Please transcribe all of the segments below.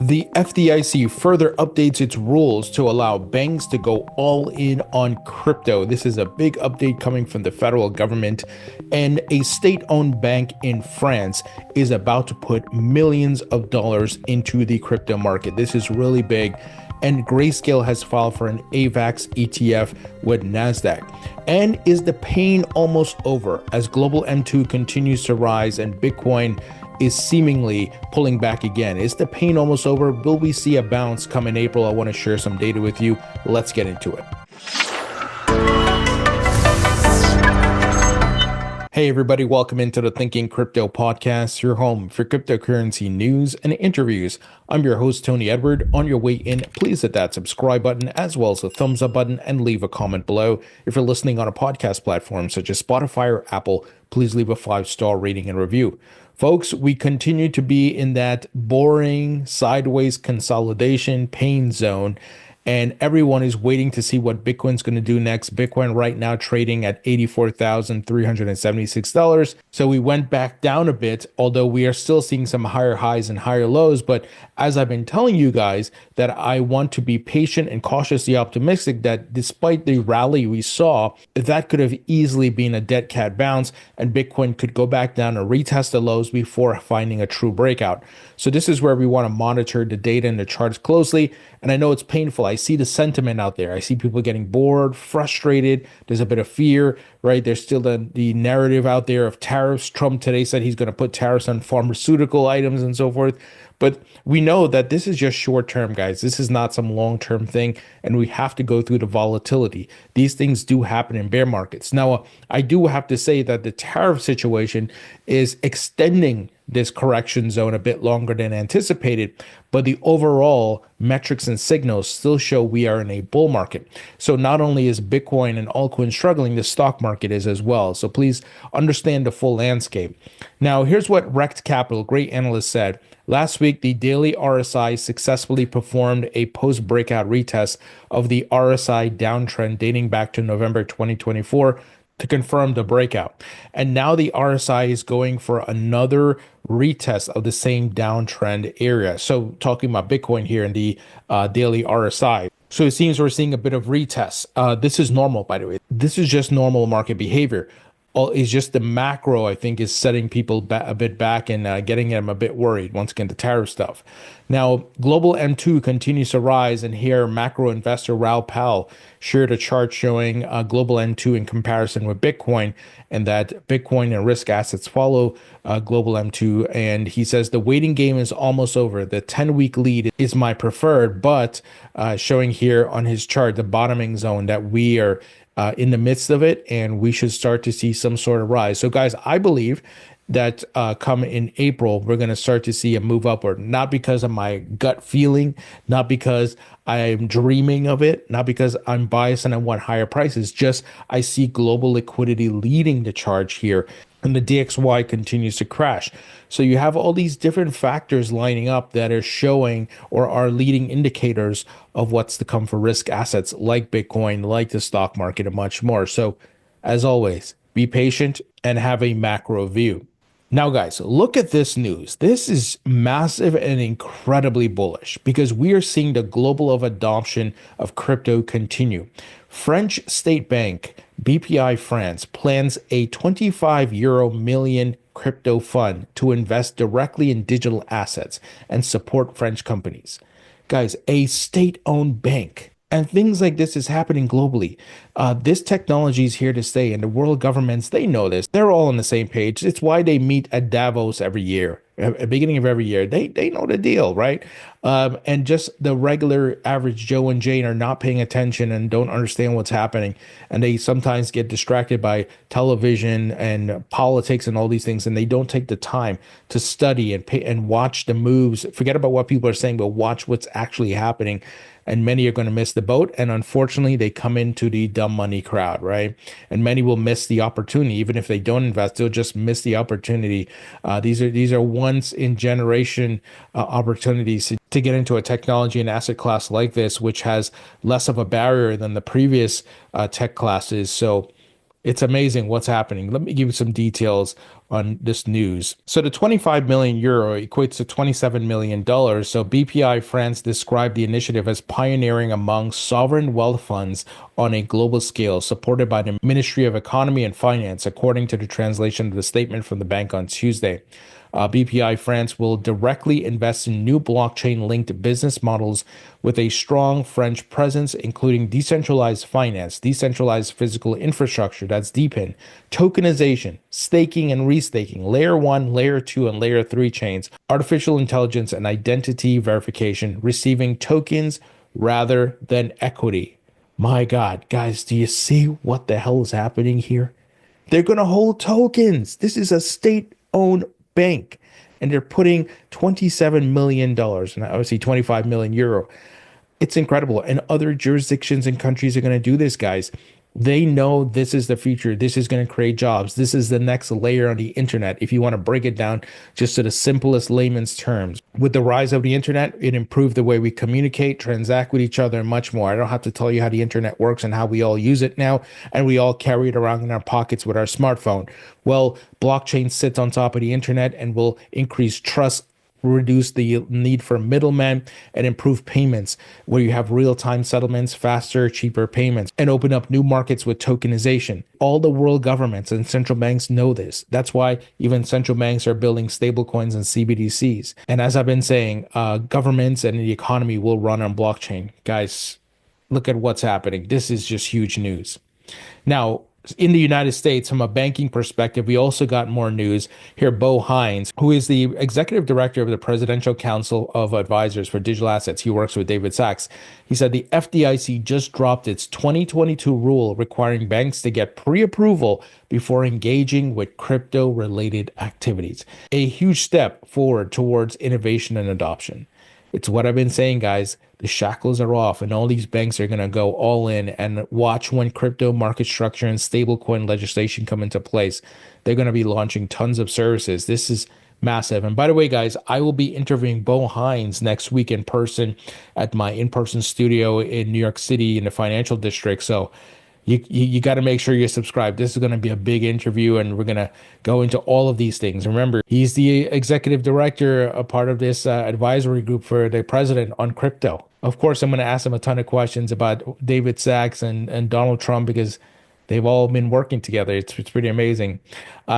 The FDIC further updates its rules to allow banks to go all in on crypto. This is a big update coming from the federal government, and a state-owned bank in France is about to put millions of dollars into the crypto market. This is really big, and Grayscale has filed for an AVAX ETF with Nasdaq. And is the pain almost over as global M2 continues to rise and Bitcoin is seemingly pulling back again? Is the pain almost over? Will we see a bounce come in April? I want to share some data with you. Let's get into it. Hey everybody, welcome into the Thinking Crypto podcast, your home for cryptocurrency news and interviews. I'm your host, Tony Edward. On your way in, please hit that subscribe button as well as the thumbs up button and leave a comment below. If you're listening on a podcast platform such as Spotify or Apple, please leave a 5-star rating and review. Folks, we continue to be in that boring sideways consolidation pain zone, and everyone is waiting to see what Bitcoin's going to do next. Bitcoin right now trading at $84,376. So we went back down a bit, although we are still seeing some higher highs and higher lows. But as I've been telling you guys, that I want to be patient and cautiously optimistic that despite the rally we saw, that could have easily been a dead cat bounce and Bitcoin could go back down and retest the lows before finding a true breakout. So this is where we want to monitor the data and the charts closely. And I know it's painful. I see the sentiment out there. I see people getting bored, frustrated. There's a bit of fear, right? There's still the narrative out there of tariffs. Trump today said he's going to put tariffs on pharmaceutical items and so forth. But we know that this is just short term, guys. This is not some long term thing, and we have to go through the volatility. These things do happen in bear markets. Now, I do have to say that the tariff situation is extending this correction zone a bit longer than anticipated, but the overall metrics and signals still show we are in a bull market. So not only is Bitcoin and altcoins struggling, the stock market is as well. So please understand the full landscape. Now, here's what Rect Capital, great analyst, said. Last week, the daily RSI successfully performed a post-breakout retest of the RSI downtrend dating back to November 2024 to confirm the breakout. And now the RSI is going for another retest of the same downtrend area. So talking about Bitcoin here in the daily RSI. So it seems we're seeing a bit of retest. This is normal, by the way. This is just normal market behavior. It's just the macro, I think, is setting people a bit back and getting them a bit worried. Once again, the tariff stuff. Now, global M2 continues to rise, and here macro investor Raoul Pal shared a chart showing global M2 in comparison with Bitcoin, and that Bitcoin and risk assets follow global M2. And he says the waiting game is almost over. The 10-week lead is my preferred, but showing here on his chart the bottoming zone that we are in the midst of it, and we should start to see some sort of rise. So guys, I believe that come in April, we're going to start to see a move upward, not because of my gut feeling, not because I'm dreaming of it, not because I'm biased and I want higher prices, just I see global liquidity leading the charge here, and the DXY continues to crash. So you have all these different factors lining up that are showing or are leading indicators of what's to come for risk assets like Bitcoin, like the stock market, and much more. So as always, be patient and have a macro view. Now, guys, look at this news. This is massive and incredibly bullish because we are seeing the global adoption of crypto continue. French state bank Bpifrance plans a 25 million crypto fund to invest directly in digital assets and support French companies. Guys, a state-owned bank. And things like this is happening globally. This technology is here to stay, and the world governments, they know this. They're all on the same page. It's why they meet at Davos every year, at the beginning of every year. They know the deal, right? And just the regular average Joe and Jane are not paying attention and don't understand what's happening. And they sometimes get distracted by television and politics and all these things, and they don't take the time to study and pay and watch the moves. Forget about what people are saying, but watch what's actually happening. And many are going to miss the boat. And unfortunately, they come into the dumb money crowd, right? And many will miss the opportunity. Even if they don't invest, they'll just miss the opportunity. These are once in generation opportunities to get into a technology and asset class like this, which has less of a barrier than the previous tech classes. So It's amazing what's happening. Let me give you some details on this news. So the 25 million euro equates to $27 million. So Bpifrance described the initiative as pioneering among sovereign wealth funds on a global scale, supported by the Ministry of Economy and Finance, according to the translation of the statement from the bank on Tuesday. Bpifrance will directly invest in new blockchain-linked business models with a strong French presence, including decentralized finance, decentralized physical infrastructure, that's DePIN, tokenization, staking and restaking, layer 1, layer 2, and layer 3 chains, artificial intelligence and identity verification, receiving tokens rather than equity. My God, guys, do you see what the hell is happening here? They're going to hold tokens. This is a state-owned bank, and they're putting $27 million, and obviously 25 million euro. It's incredible. And other jurisdictions and countries are going to do this, guys. They know this is the future. This is going to create jobs. This is the next layer on the internet. If you want to break it down just to the simplest layman's terms, with the rise of the internet, it improved the way we communicate, transact with each other, and much more. I don't have to tell you how the internet works and how we all use it now, and we all carry it around in our pockets with our smartphone. Well, blockchain sits on top of the internet and will increase trust, reduce the need for middlemen, and improve payments where you have real-time settlements, faster, cheaper payments, and open up new markets with tokenization. All the world governments and central banks know this. That's why even central banks are building stablecoins and CBDCs. And as I've been saying, governments and the economy will run on blockchain. Guys, look at what's happening. This is just huge news. Now, in the United States, from a banking perspective, we also got more news. Here, Bo Hines, who is the executive director of the Presidential Council of Advisors for Digital Assets, he works with David Sachs. He said the FDIC just dropped its 2022 rule requiring banks to get pre-approval before engaging with crypto-related activities. A huge step forward towards innovation and adoption. It's what I've been saying, guys. The shackles are off, and all these banks are going to go all in and watch when crypto market structure and stablecoin legislation come into place. They're going to be launching tons of services. This is massive. And by the way, guys, I will be interviewing Bo Hines next week in person at my in-person studio in New York City in the financial district. So you got to make sure you're subscribed. This is going to be a big interview, and we're going to go into all of these things. Remember, he's the executive director, a part of this advisory group for the president on crypto. Of course, I'm going to ask him a ton of questions about David Sachs and Donald Trump, because they've all been working together. It's pretty amazing.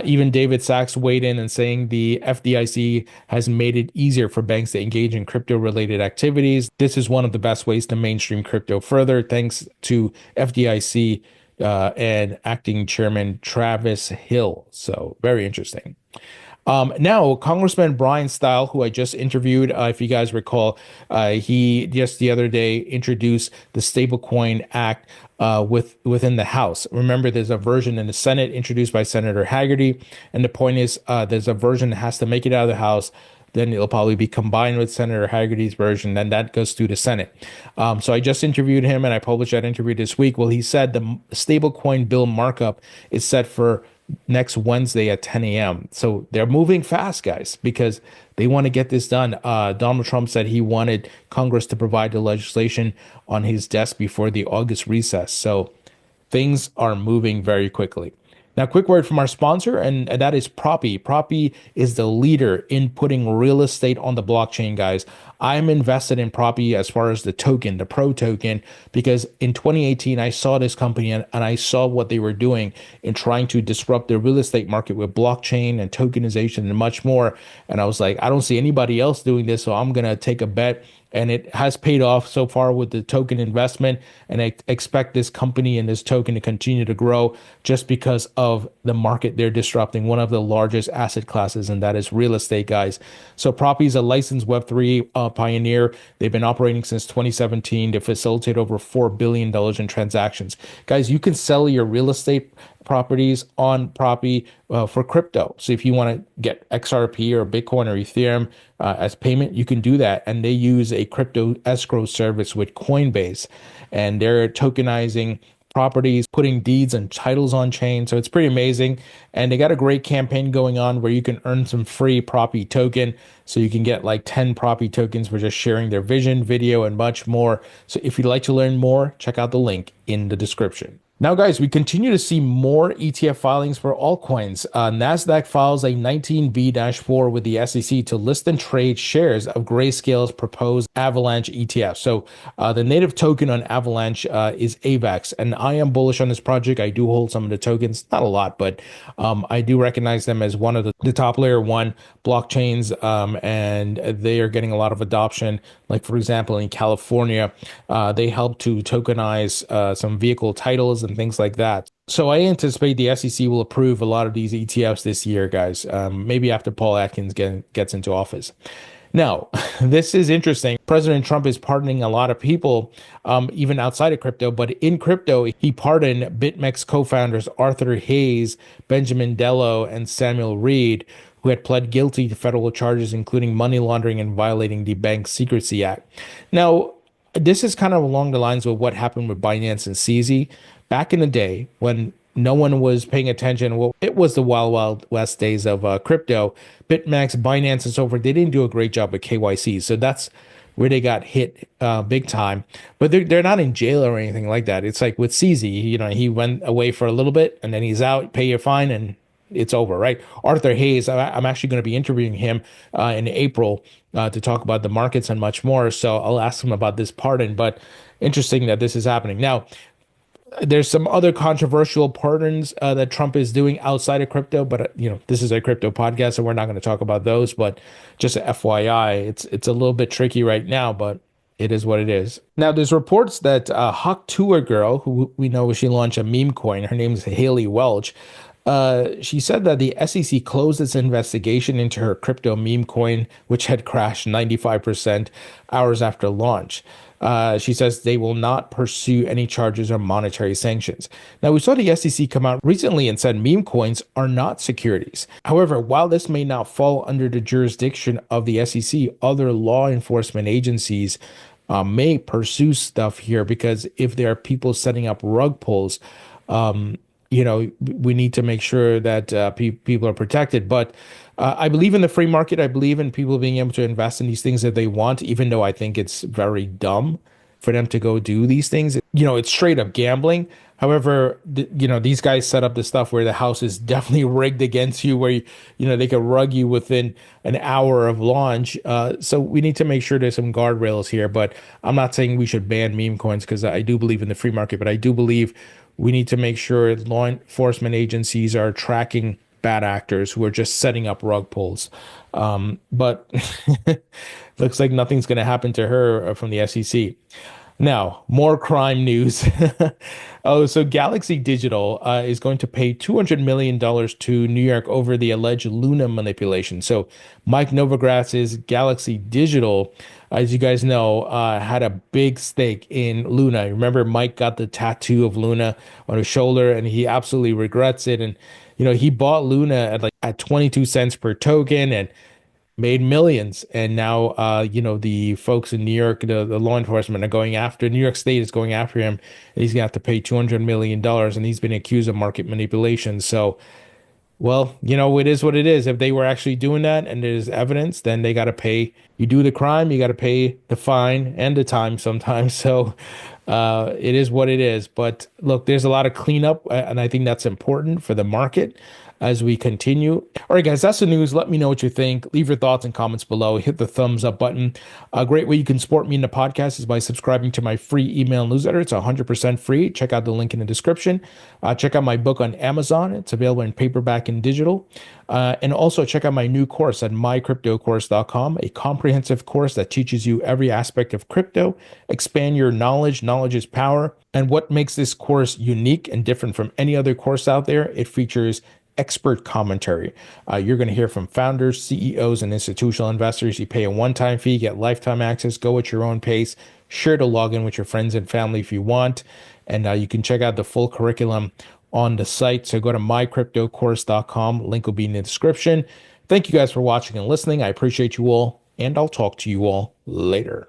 Even David Sachs weighed in and saying the FDIC has made it easier for banks to engage in crypto-related activities. This is one of the best ways to mainstream crypto further, thanks to FDIC and acting chairman Travis Hill. So very interesting. Now, Congressman Brian Style, who I just interviewed, if you guys recall, he just the other day introduced the Stablecoin Act within the House. Remember, there's a version in the Senate introduced by Senator Haggerty, and the point is there's a version that has to make it out of the House. Then it'll probably be combined with Senator Haggerty's version. Then that goes through the Senate. So I just interviewed him, and I published that interview this week. Well, he said the Stablecoin Bill markup is set for next Wednesday at 10 a.m. So they're moving fast, guys, because they want to get this done. Donald Trump said he wanted Congress to provide the legislation on his desk before the August recess. So things are moving very quickly. Now, quick word from our sponsor, and that is Propi. Propi is the leader in putting real estate on the blockchain, guys. I'm invested in Propi as far as the token, the Pro token, because in 2018, I saw this company and I saw what they were doing in trying to disrupt the real estate market with blockchain and tokenization and much more. And I was like, I don't see anybody else doing this, so I'm going to take a bet. And it has paid off so far with the token investment. And I expect this company and this token to continue to grow just because of the market they're disrupting, one of the largest asset classes, and that is real estate, guys. So Propi is a licensed Web3 pioneer. They've been operating since 2017 to facilitate over $4 billion in transactions. Guys, you can sell your real estate properties on Propi for crypto. So if you want to get XRP or Bitcoin or Ethereum as payment, you can do that. And they use a crypto escrow service with Coinbase, and they're tokenizing properties, putting deeds and titles on chain. So it's pretty amazing. And they got a great campaign going on where you can earn some free Propi token. So you can get like 10 Propi tokens for just sharing their vision, video, and much more. So if you'd like to learn more, check out the link in the description. Now, guys, we continue to see more ETF filings for altcoins. Nasdaq files a 19B-4 with the SEC to list and trade shares of Grayscale's proposed Avalanche ETF. So, the native token on Avalanche is AVAX, and I am bullish on this project. I do hold some of the tokens, not a lot, but I do recognize them as one of the top layer one blockchains, and they are getting a lot of adoption. Like, for example, in California, they help to tokenize some vehicle titles and things like that. So I anticipate the SEC will approve a lot of these ETFs this year, guys. Maybe after Paul Atkins gets into office. Now, this is interesting. President Trump is pardoning a lot of people, even outside of crypto, but in crypto, he pardoned BitMex co-founders Arthur Hayes, Benjamin Dello, and Samuel Reed, who had pled guilty to federal charges, including money laundering and violating the Bank Secrecy Act. Now, this is kind of along the lines of what happened with Binance and CZ back in the day when no one was paying attention. Well, it was the wild, wild west days of crypto. BitMEX, Binance, and so forth, they didn't do a great job at KYC. So that's where they got hit big time. But they're not in jail or anything like that. It's like with CZ, he went away for a little bit and then he's out, pay your fine, and it's over, right? Arthur Hayes, I'm actually going to be interviewing him in April to talk about the markets and much more. So I'll ask him about this pardon, but interesting that this is happening. Now, there's some other controversial pardons that Trump is doing outside of crypto, but this is a crypto podcast, so we're not going to talk about those. But just a FYI, it's a little bit tricky right now, but it is what it is. Now, there's reports that Hawk Tuah girl, who we know she launched a meme coin, her name is Haley Welch. She said that the SEC closed its investigation into her crypto meme coin, which had crashed 95% hours after launch. She says they will not pursue any charges or monetary sanctions. Now, we saw the SEC come out recently and said meme coins are not securities. However, while this may not fall under the jurisdiction of the SEC, other law enforcement agencies may pursue stuff here, because if there are people setting up rug pulls, we need to make sure that people are protected. But I believe in the free market. I believe in people being able to invest in these things that they want, even though I think it's very dumb for them to go do these things. It's straight up gambling. However, these guys set up the stuff where the house is definitely rigged against you, where, they could rug you within an hour of launch. So we need to make sure there's some guardrails here. But I'm not saying we should ban meme coins, because I do believe in the free market, but I do believe we need to make sure law enforcement agencies are tracking bad actors who are just setting up rug pulls. But looks like nothing's going to happen to her from the SEC. Now, more crime news. So Galaxy Digital is going to pay $200 million to New York over the alleged Luna manipulation. So Mike Novogratz's Galaxy Digital, as you guys know, had a big stake in Luna. Remember, Mike got the tattoo of Luna on his shoulder, and he absolutely regrets it. And, he bought Luna at 22 cents per token and made millions. And now, the folks in New York, the law enforcement are going after, New York State is going after him, and he's going to have to pay $200 million, and he's been accused of market manipulation. So, well, it is what it is. If they were actually doing that and there's evidence, then they got to pay. You do the crime, you got to pay the fine and the time sometimes. So it is what it is. But look, there's a lot of cleanup, and I think that's important for the market as we continue. All right, guys, that's the news. Let me know what you think. Leave your thoughts and comments below. Hit the thumbs up button. A great way you can support me in the podcast is by subscribing to my free email newsletter. It's 100% free. Check out the link in the description. Check out my book on Amazon. It's available in paperback and digital. And also check out my new course at mycryptocourse.com, a comprehensive course that teaches you every aspect of crypto. Expand your knowledge. Knowledge is power. And what makes this course unique and different from any other course out there, it features expert commentary. You're going to hear from founders, CEOs, and institutional investors. You pay a one-time fee, get lifetime access, go at your own pace, sure to log in with your friends and family if you want. And you can check out the full curriculum on the site. So go to mycryptocourse.com. Link will be in the description. Thank you guys for watching and listening. I appreciate you all, and I'll talk to you all later.